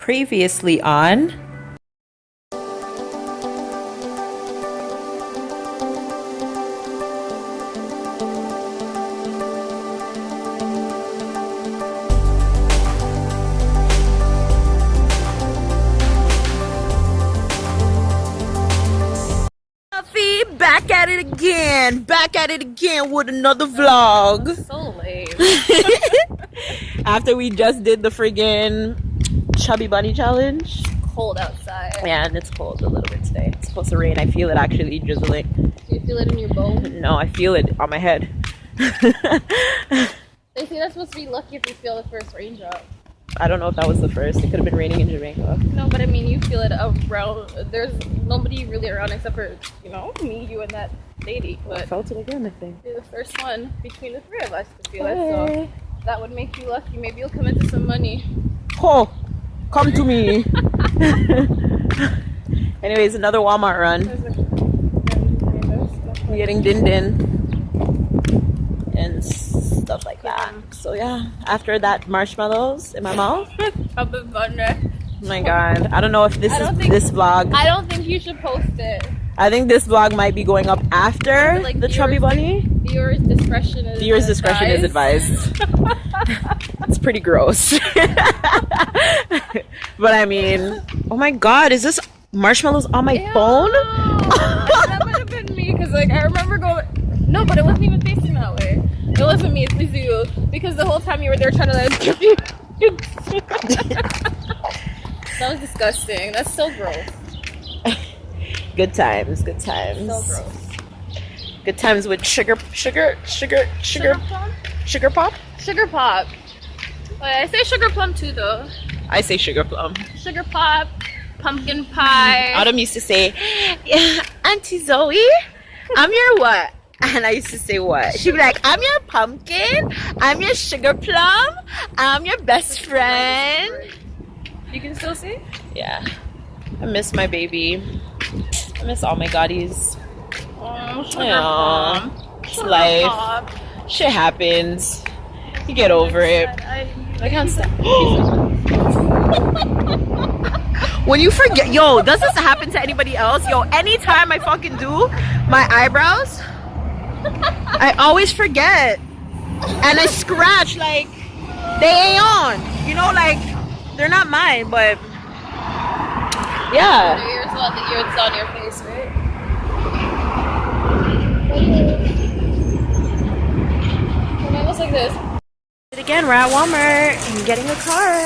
Previously on. Back at it again with another vlog. So lame. After we just did the friggin' chubby bunny challenge. Cold outside. Yeah, and it's cold a little bit today. It's supposed to rain. I feel it actually drizzling. Do you feel it in your bone? No, I feel it on my head. They say that's supposed to be lucky if you feel the first raindrop. I don't know if that was the first. It could have been raining in Jamaica. No, but I mean, you feel it around. There's nobody really around except for, me, you, and that lady. But I felt it again, I think. you're the first one between the three of us to feel it. So that would make you lucky. Maybe you'll come into some money. Oh, come to me. Anyways, another Walmart run. We're getting din din and stuff like that. So yeah, after that, marshmallows in my mouth. Oh My God, I don't know if this vlog. I don't think you should post it. I think this vlog might be going up after the chubby bunny. Viewers' discretion is advised. It's pretty gross. But I mean, oh my God, is this marshmallows on my phone? That might have been me because I remember going. No, but it wasn't even facing that way. It wasn't me. It's you because the whole time you were there trying to That was disgusting. That's so gross. Good times. So gross. Good times with sugar pop. Sugar pop. I say sugar plum too, though. I say sugar plum. Sugar pop, pumpkin pie. Autumn used to say, yeah, Auntie Zoe, I'm your what? And I used to say what? She'd be like, I'm your pumpkin, I'm your sugar plum, I'm your best friend. You can still see? Yeah. I miss my baby. I miss all my goddies. Oh, It's life. Pop. Shit happens. You get over it. I can't stop. When you forget, yo, does this happen to anybody else? Yo, anytime I fucking do my eyebrows, I always forget. And I scratch like they ain't on. They're not mine, but yeah. Yours on your face, right? When it was like this. Again, we're at Walmart and getting a car.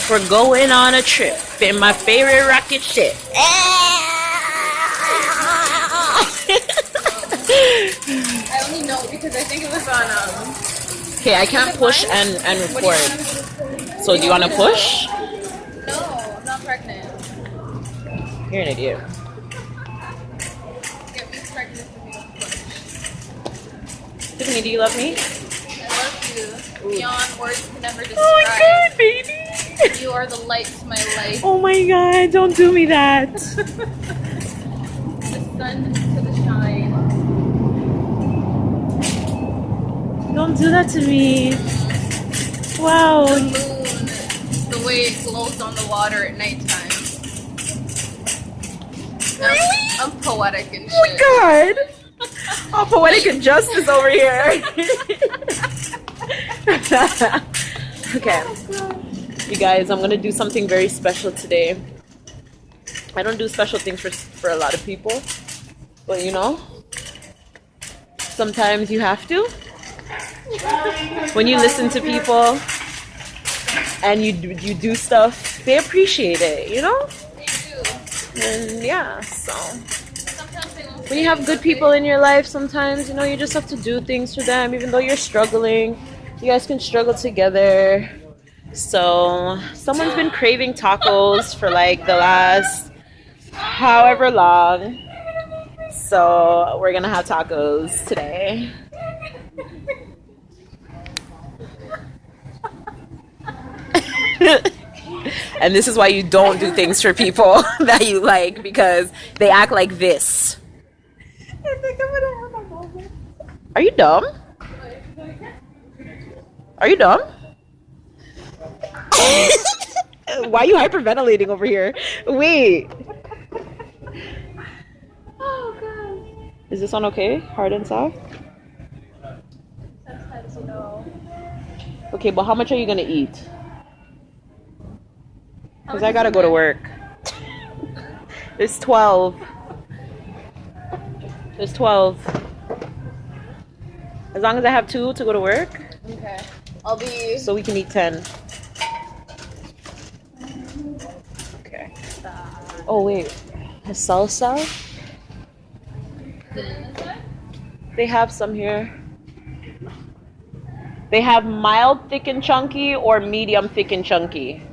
We're going on a trip in my favorite rocket ship. I only know because I think it was on Okay, I can't push and record. So do you want to push? No, I'm not pregnant. You're an idiot. Get me pregnant for me to push. Tiffany, do you love me? I love you. Beyond words can never describe. Oh my God, baby. You are the light to my life. Oh my God, don't do me that. The sun to the shine. Don't do that to me. Wow. The moon, the way it glows on the water at nighttime. Really? I'm poetic and shit. Oh my God. Oh, poetic injustice over here. Okay. You guys, I'm gonna do something very special today. I don't do special things for a lot of people, but sometimes you have to. When you listen to people and you do stuff, they appreciate it, They do. And yeah, so Sometimes they won't when you have good people in your life, sometimes you just have to do things for them, even though you're struggling. You guys can struggle together. So someone's been craving tacos for like the last however long. So we're gonna have tacos today. And this is why you don't do things for people that you like, because they act like this. I think I'm gonna have a moment. Are you dumb? Are you dumb? Why are you hyperventilating over here? Wait. Oh god. Is this one okay? Hard and soft? Sometimes, you know. Okay, but how much are you gonna eat? Because I gotta go to work. There's 12. There's 12. As long as I have 2 to go to work, Okay. I'll be. so we can eat 10. Okay. Oh wait, a salsa? They have some here. They have mild, thick and chunky, or medium, thick and chunky.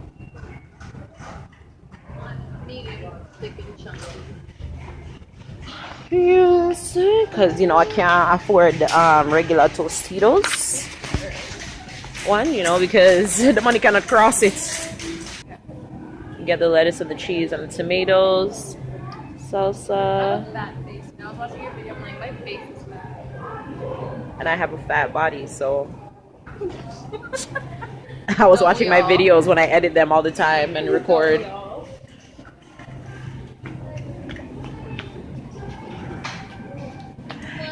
Medium, thick and chunky. You see? Because, I can't afford regular Tostitos. One, because the money cannot cross it. You get the lettuce and the cheese and the tomatoes, salsa, Fat face. Now I was watching your video. I'm like, my face is fat. and I have a fat body, so I was watching my videos when I edit them all the time and record.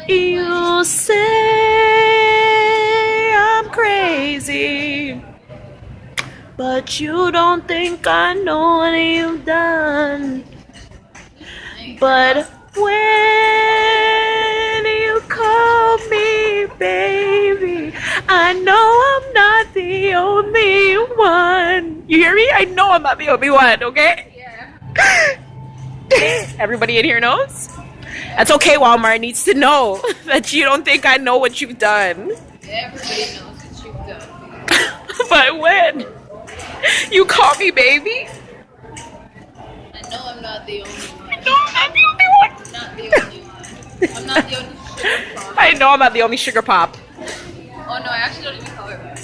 You say I'm crazy, but you don't think I know what you've done. But when you call me baby, I know I'm not the only one. You hear me? I know I'm not the only one, okay? Yeah. Everybody in here knows? That's okay, Walmart needs to know that you don't think I know what you've done. Everybody knows what you've done. But when you call me baby, I know I'm not the only one. I know I'm not the only one. I'm not the only one. I'm not the only sugar pop. I know I'm not the only sugar pop. Oh no, I actually don't even call her that.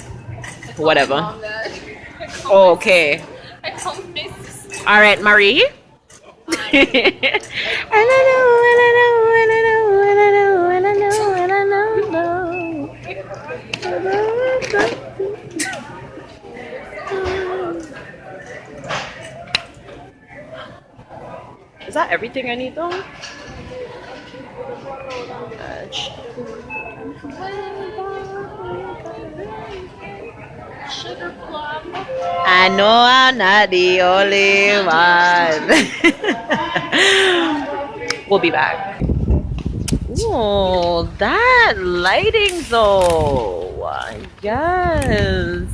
I call Whatever. my mom that. I call Okay. I call my sister. All right, Marie. Is that everything I need though? Sugar plum. I know I'm not the only one. We'll be back. Ooh, that lighting though. Yes.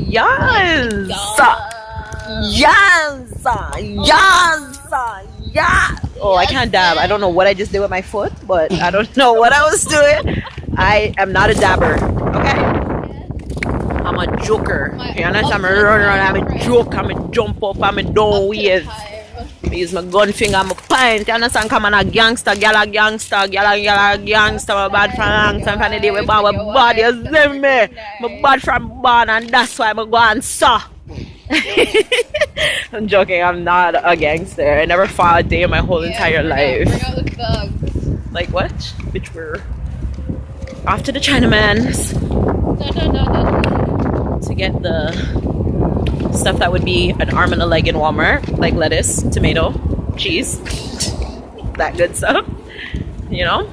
Yes. Yes. Yes. Oh, I can't dab. I don't know what I just did with my foot, but I don't know what I was doing. I am not a dabber. Okay? I'm a joker. You understand? I'm a run around, I'm a joke, I'm a jump up, I'm a down ways. I use my gun finger, I'm a pint. You understand? Come on, a gangster, gal a gangster, gal a gangster. I'm bad from long time from the day we born with body, you see me? I'm bad from born and that's why I'm going saw. I'm joking, I'm not a gangster. I never fought a day in my whole entire life. Bring out the thugs. Like what? Bitch, we're off to the Chinaman's to get the stuff that would be an arm and a leg in Walmart, like lettuce, tomato, cheese, that good stuff, And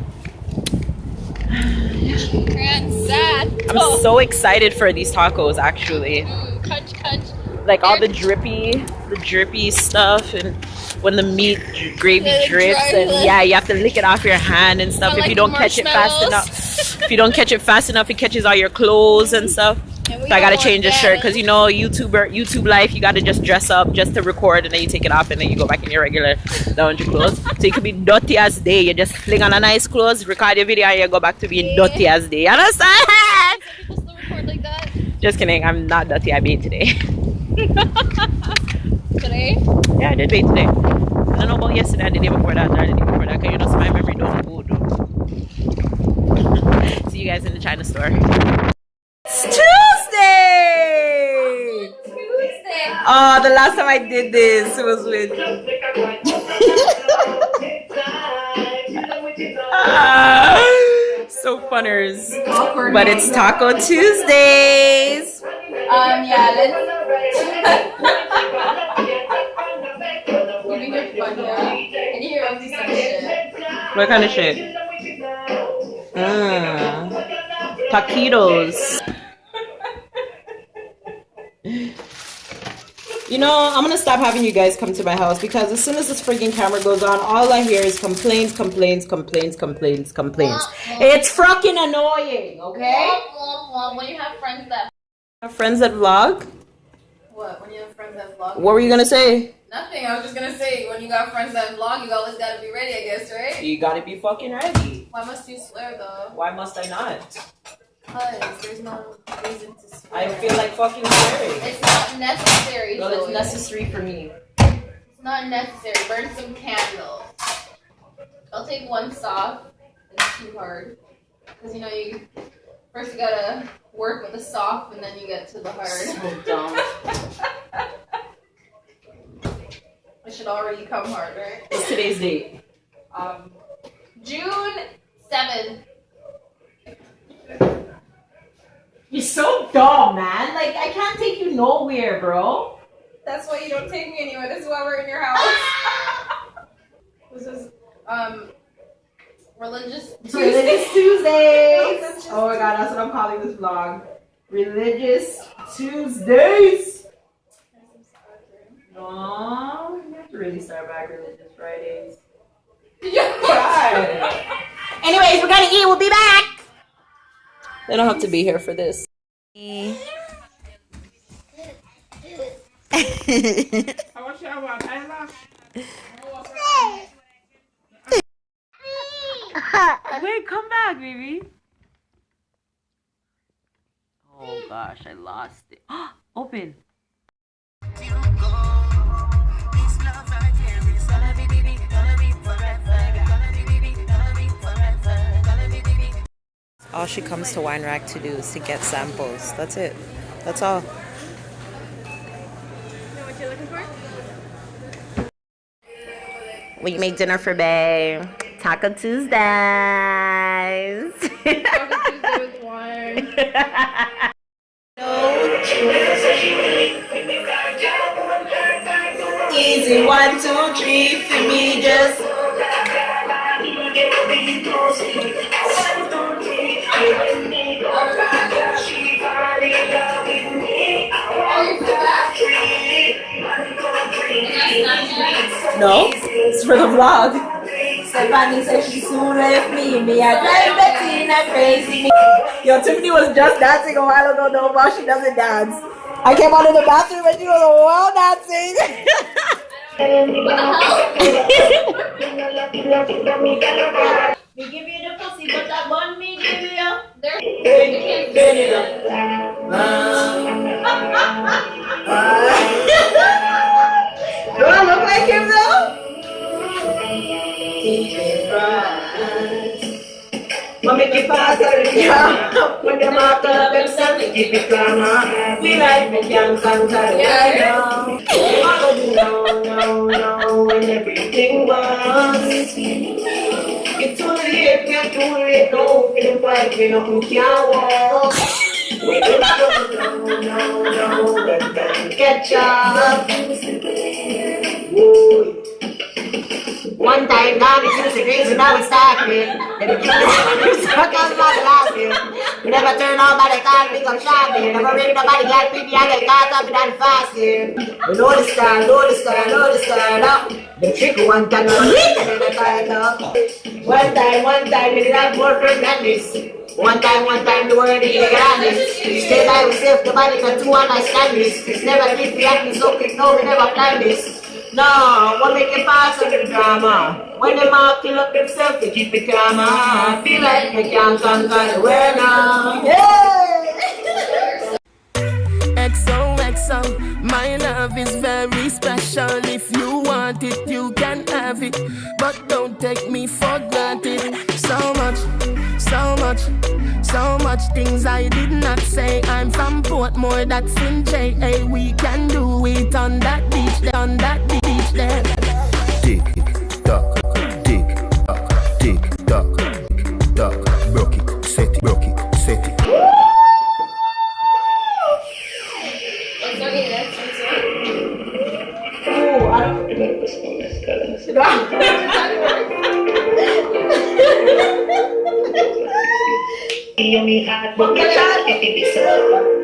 sad. I'm so excited for these tacos actually. Crunch, crunch. Like all the drippy stuff, and when the meat gravy drips, and yeah, you have to lick it off your hand and stuff if you don't catch it fast enough. If you don't catch it fast enough, it catches all your clothes and stuff. So I gotta change the shirt because YouTube life, you gotta just dress up just to record, and then you take it off, and then you go back in your regular laundry clothes. So you could be dirty as day. You just fling on a nice clothes, record your video, and you go back to being dirty as day. You understand? People still record like that? Just kidding. I'm not dirty. I bathed today. Today? Yeah, I did bathe today. I don't know about yesterday and the day before that, or the day before that, because my memory don't go. See you guys in the China store. It's Tuesday! Oh, the last time I did this was with so funners. Awkward. But it's Taco Tuesdays. Yeah, let's What kind of shit? Taquitos. You know, I'm gonna stop having you guys come to my house because as soon as this freaking camera goes on, all I hear is complaints. It's fucking annoying, okay? When you have friends that Friends that vlog? what? When you have friends that vlog? What were you gonna say? Nothing. I was just gonna say when you got friends that vlog, you always gotta be ready, I guess, right? You gotta be fucking ready. Why must you swear though? Why must I not? Because there's no reason to swear. I feel like fucking swearing. It's not necessary. Well, it's Joey. necessary for me. It's not necessary. Burn some candles. I'll take one soft and two hard. Because you know you first you gotta work with the soft and then you get to the hard. So dumb. It should already come hard, right? What's today's date? June 7th. You're so dumb, man. Like, I can't take you nowhere, bro. That's why you don't take me anywhere. This is why we're in your house. This is Religious Religious Tuesdays. Oh my god, that's what I'm calling this vlog. Religious Tuesdays. No, you have to really start back Religious Fridays. God. Anyways, we're gonna eat. We'll be back. They don't have to be here for this. Wait, come back, baby. Oh gosh, I lost it. Open. All she comes to Wine Rack to do is to get samples. That's it. That's all. You know what you're looking for? We make dinner for Bae. Taco Tuesdays. Taco Tuesday with wine. Easy 1, 2, 3 for me, just. No, it's for the vlog. Stephanie said she soon left me. Me, I drive Bettina crazy. Yo, Tiffany was just dancing a while ago. No, but she doesn't dance. I came out of the bathroom and she was well dancing. Me give you the pussy, but that bun me give you. Do I look like him though? Make it pass on the job. When them up themselves, they keep it calm. We like me can't conquer the world. No, when everything was. It's too late, we're too late. No, we don't fight, we don't can't walk. We don't no, let them catch up. Whoa. One time now we used to drinks and now it's starting. Then we kill the suckers not laughing. We never turn on by the car, we go shopping. Never ring nobody got people, I get caught up and fasting. We know the style now. The trick one time, and then I tie it up. One time, we did have more friends than this. One time, the word is the grandest. Stay by yourself, nobody can do understand this. It's never did we act so quick, no, we never planned this. No, what make it pass on the drama? When them all kill up themselves, they keep it calm. I feel like we can't conquer the world now. XOXO, my love is very special. If you want it, you can have it. But don't take me for granted. So much things I did not say. I'm from Portmore, that's in JA. We can do it on that beach there. Tick tock, broke it, set it. Oh, I don't. you me heart, but you try to be so.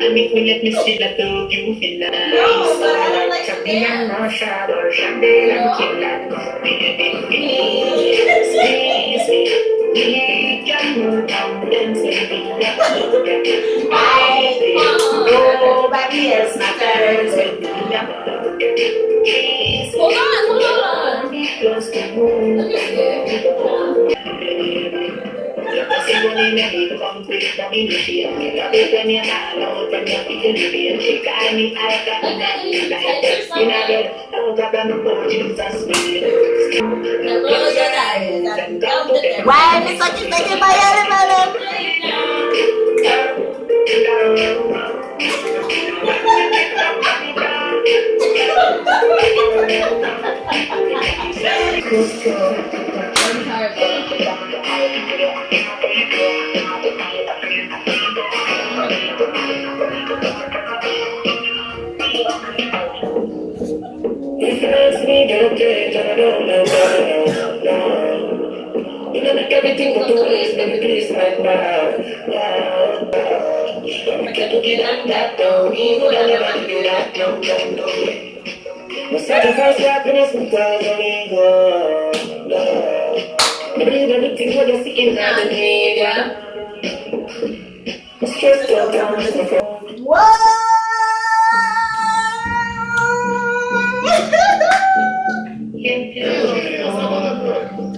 And if we let me see that do you feel nice? No, but I don't like to Something I'm dance. not sure or something I'm killing. Please, we can move on and say nobody else matters when we are. Please, Hold on. be close to home. Let me see. See when you make it complete, but in the fear. Love it when you're not alone, when you're feeling the pain. She got me, I got me, that me like that. You know that, oh God, I'm the Jesus, me. Close your eyes and count to 10. Why is such a thing in my element? I'm tired. If you ask me, don't change, I don't know. You know that everything we do is baby, please, right now. I can't get on that, though. Evil, I never do that, no. No sacrifice happiness because of ego. I believe everything what you're seeking out of me, yeah. My stress don't come with my phone.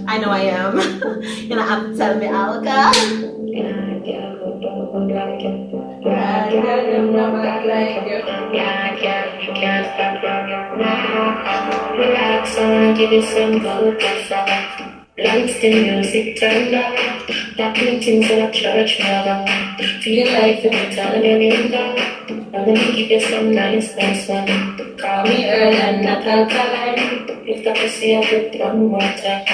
I know I am. You're gonna have to tell me, Alka. Relax, I wanna give you some good stuff. Lights the music turned up. Talking things in a church mother. Feel like the time you're in love. I'm gonna give you some nice one. Call me Earl and not alkaline. If that was here with one more time.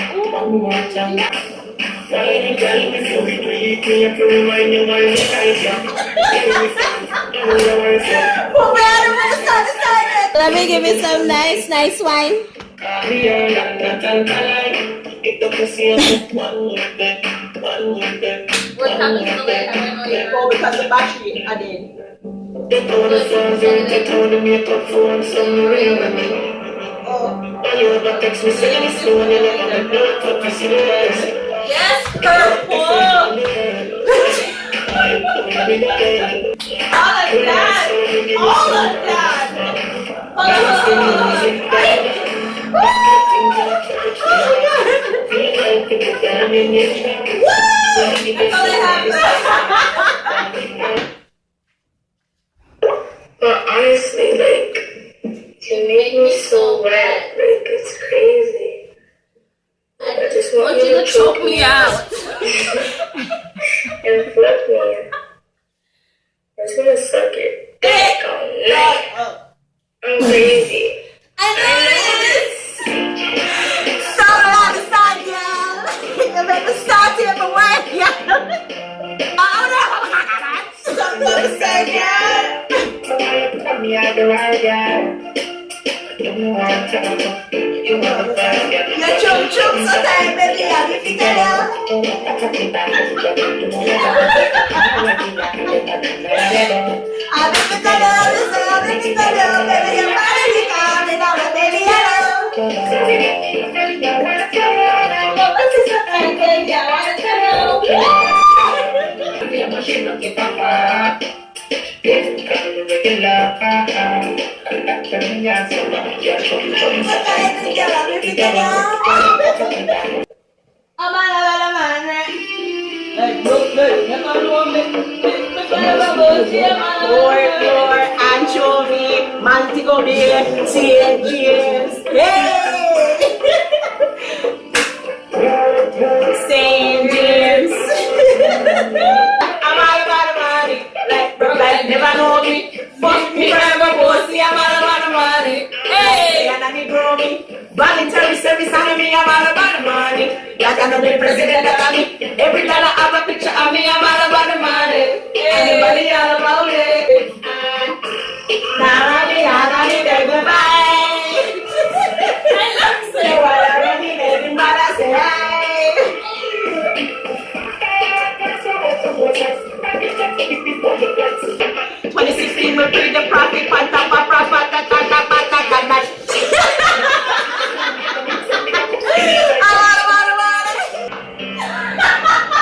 Friday girl, before we do it, me have to remind you why you're Let me give you some nice wine. Call me Earl and not alkaline. If that was here with one more time. What happened to the light? I don't know yet. Oh, because the battery, I did. They told us they told me to talk for some real women. And you ever text me saying it's so and you never know what you see the rest. Yes, purple. All of But honestly, like, you make me so wet, like, it's crazy. I just want you to choke me out. And flip me. I just want to suck it. Like, I'm crazy. I know it. Start on the side, girl. You better start here for work, girl. Oh no. Start on the side, girl. Me out the right guy. You want to You're chum so tired, baby. I'll be figured out. I'll be figured out, baby. Your body coming out, baby. Hello. This is what I baby. I want to tell you. More anchovy, Montego Bay, St. James. Hey! St. James. I'm all about the money. Like never know me. Fuck me forever, bossy. I'm all about the money. Hey! And I grow me. Voluntary service on me. I'm all about the money. Like I know the president of me. Every time I have a picture of me, I'm all about the money. Anybody all about it? Now I need a goodbye. I love say what I really need, but I say hi. will bring the profit, panta, papa, pata, tata, pata, tata.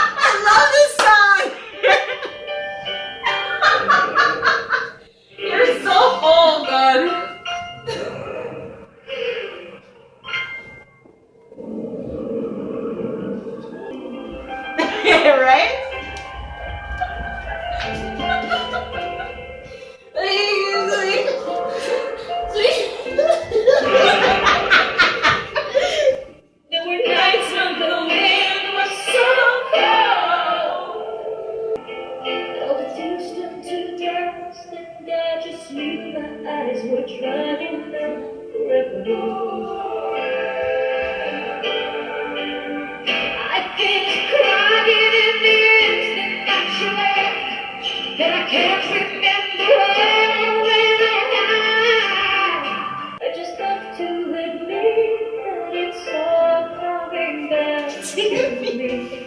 I love this song. You're so full, God. Right? There were nights when the wind was so cold. All the things turned to dust, and I just knew my eyes were trying forever. I finished crying in the instant that you left, and I can't remember when I just have to admit that it's all coming back to me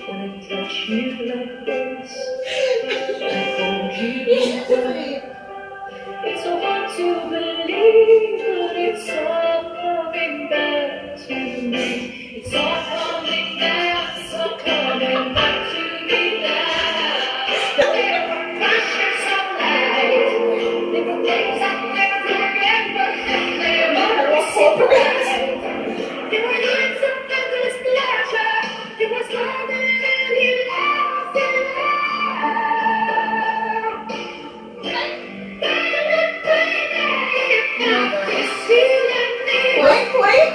when I touch you like this. I hold you tight. It's so hard to believe, but it's all coming back to me. It's all coming back, it's all coming back to me now. There were flashes of light. There were things I never remember, and they were so bright. There were nights of endless pleasure. There was more than any love in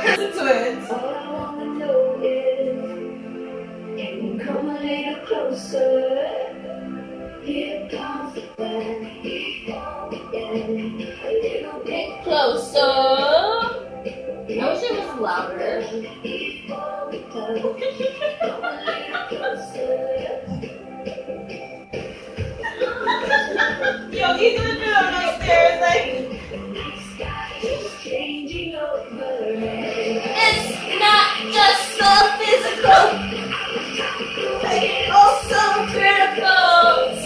Listen to it. All I wanna know is, can you come a little closer? Here comes the plan. Again, a little bit Closer. I wish it was louder. come a little closer. Yo, he's in the middle upstairs, like. Sky is changing over. It's not just so physical. It's also critical.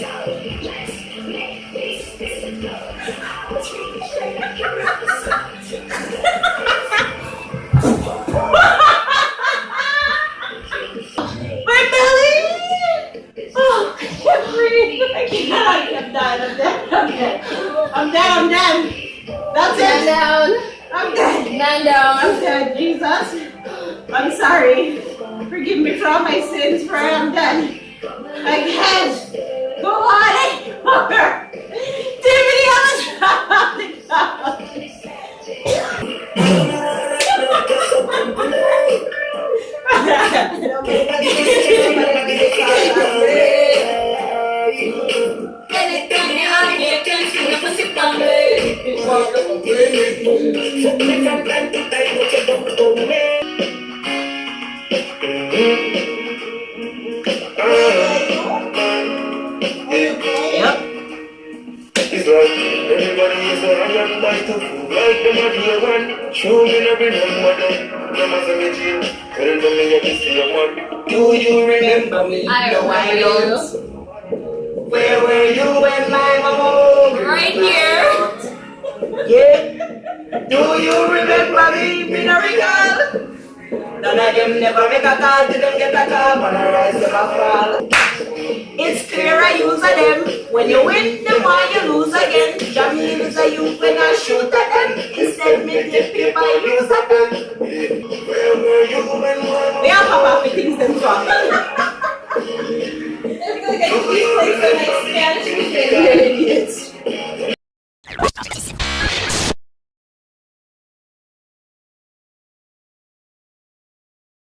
My belly! Oh, I can't breathe. I cannot. I'm done. I'm done. That's Man it. down. I'm done. Man down. I'm done, Jesus. I'm sorry. Forgive me for all my sins, for I am done. I can't go on anymore. Tiffany, Yep. It's like everybody is a random by to fool like them a dear one. Show you never remember them. Them as a legend. Tell them me you see your man. Do you remember me? I No, remember don't. you. Where were you when my mama? Right here. Yeah. Do you remember me, Minorical? None of them never make a call to them get a call, man, I rise them a fall. It's clear I use a them. When you win them or you lose again. Jamil is a youth when I shoot at them. Instead me take people use at them. Where were you when my We have papa for things them from. It's gonna get these places like